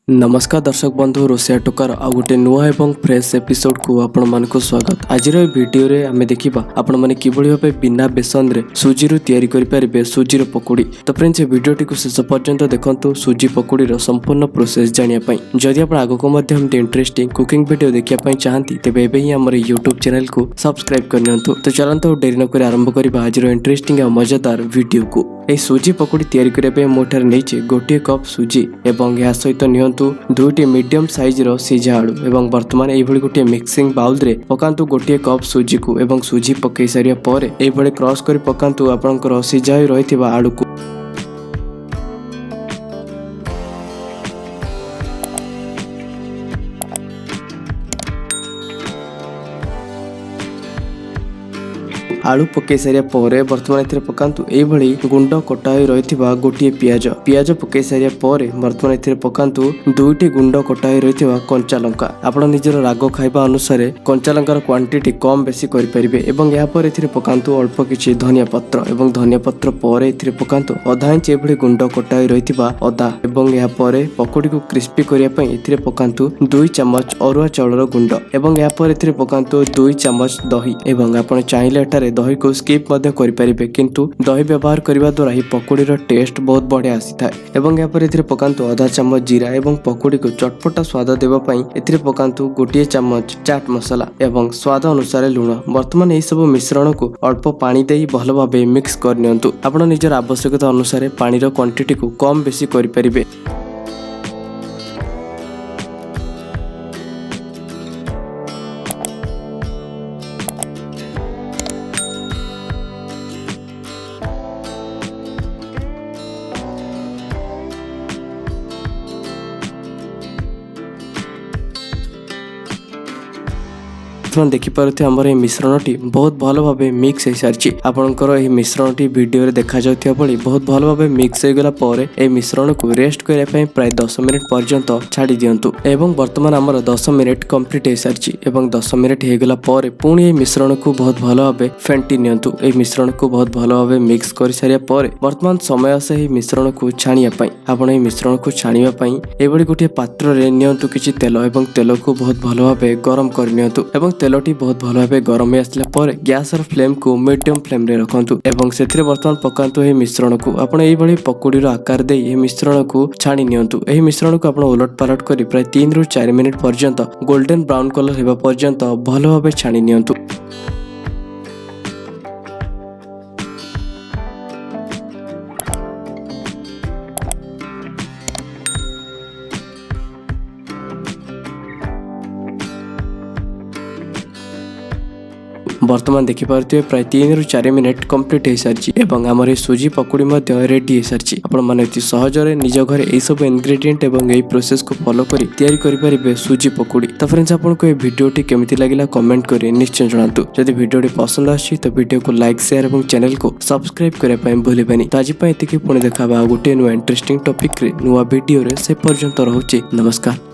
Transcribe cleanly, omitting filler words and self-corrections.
नमस्कार दर्शक बंधु रोसिया टोकार आ गोटे नुआ एवं फ्रेश एपिसोड को आपण मानक स्वागत। आज वीडियो रे आमे देखिबा आपण माने किबळी भाबे बिना बेसन रे सुजी रु तयारी करि परिबे सुजी रो पकोड़ी। तो फ्रेंड्स ए वीडियो टी को शेष पर्यंत देखंतु सुजी पकोड़ी रो संपूर्ण प्रोसेस जानिया पई। जदि आपण आगो को मध्य हम इंटरेस्टिंग कुकिंग वीडियो देखिया पई चाहंती तेबे एबे ही हमर YouTube चैनल को सब्सक्राइब करनियंतु। तो चलंतु देरी न करि आरंभ करिबा आज रो इंटरेस्टिंग आ मजेदार वीडियो को। ए सुजी पकोड़ी तयारी करिबे मोठर नेचे गोटे कप सुजी एवं या सहित नियंतु दुईटी मीडियम साइज रो सिझा आलू एवं वर्तमान एई भली गोटे मिक्सिंग बाउल रे पकांतु गोटे कप सुजी को एवं सुजी पकई सारिया परे एई भली क्रॉस करि पकांतु आपनकर सिझा होई रहिथिबा आलू को। आलू पकई सारिया परे वर्तमान एथिरे पकांतु एई भली गुंड कटा होई रहिथिबा गोटे पियाज पकई सारिया परे वर्तमान एथिरे पकांतु दुईटी गुंड कटा होई रहिथिबा कंचा लंका। आपण निजर राग खाइबा अनुसार कंचा लंकार क्वांटिटी कम बेसी करि परिबे एवं या पर एथिरे पकांतु अल्प किछि धनिया पत्र एवं धनिया पत्र परे एथिरे पकांतु आधा इंच एभली गुंड कटा होई रहिथिबा अदा एवं या परे पकोड़ी को क्रिस्पी करिया पई एथिरे पकांतु 2 चम्मच अरुआ चाउलर गुंड एवं या पर एथिरे पकांतु 2 चम्मच दही एवं आपण चाहिले एटारे दही को स्किप मध्य करि परिबे किंतु दही व्यवहार करबा द्वारा ही पकोड़ी रो टेस्ट बहुत बढ़िया आसी थाए। एवं या पर एथिरे पकांतु आधा चम्मच जीरा एवं पकोड़ी को चटपटा स्वाद देबा पई एथिरे पकांतु गोटे चम्मच चाट मसाला एवं स्वाद अनुसार लूण। वर्तमान एई सब मिश्रण को अल्प पानी देई भलो भाबे मिक्स कर नियंतु। आपण निजर आवश्यकता अनुसार पानी रो क्वांटिटी को कम बेसी करि परिबे। देखिपे आमर ये मिश्रण टी बहुत भल भाव मिक्स हो सारी। आपंकर यह मिश्रण टी वीडियो देखा जाता भली बहुत भल भाव मिक्स हो गला पर ए मिश्रण को रेस्ट करने प्राय 10 मिनिट पर्यंत छाड़ी दिंतु। एवं वर्तमान आमर 10 मिनिट कंप्लीट हो सारी एवं 10 मिनिट हो गला पर पुणी मिश्रण को बहुत भल भाव फेंटी नियंतु। ए मिश्रण को बहुत भल भाव मिक्स कर सारिया पर वर्तमान समय आसे ही मिश्रण को छाणिया पई। आपण ए मिश्रण को छाणिया पई एबडी गोटे पात्र रे नियंतु किछि तेल एवं तेल को बहुत भल भाव गरम कर नियंतु। एवं तेलटी बहुत भल भाव गरम आसला पर गैस फ्लेम को मीडियम फ्लेम रे रखंतु एवं सेथिरे वर्तमान पकांतु ए मिश्रण को। आपण एई भली पकोड़ी रो आकार दे ए मिश्रण को छाणी नियंतु। एही मिश्रण को आपण उलट पालट करी प्राय 3 रु 4 मिनिट पर्यंत गोल्डन ब्राउन कलर हेबा पर्यंत भल भाव छाणी नियंतु। वर्तमान देखिपे प्राय 3 रु 4 मिनिट कंप्लीट हो सारी एवं आमर ये सुजी पकोड़ी रेडी हो सारी। आपण माने अति सहज निज घर यही सब इनग्रेडिएंट एवं यही प्रोसेस को फॉलो करी तैयारी करि परिबे सुजी पकोड़ी। तो फ्रेंड्स आपनको ये वीडियोटी केमिति लागिला कमेंट करी निश्चय जणातु। जदि वीडियोटी पसंद आछि तो वीडियो को लाइक शेयर एवं चैनल को सब्सक्राइब करे पई भूलिबेनी। तो आज पई एतिकी पुणी देखाबा गोटे नुआ इंटरेस्टिंग टॉपिक रे नुआ वीडियो रे। से पर्यंत रहउची नमस्कार।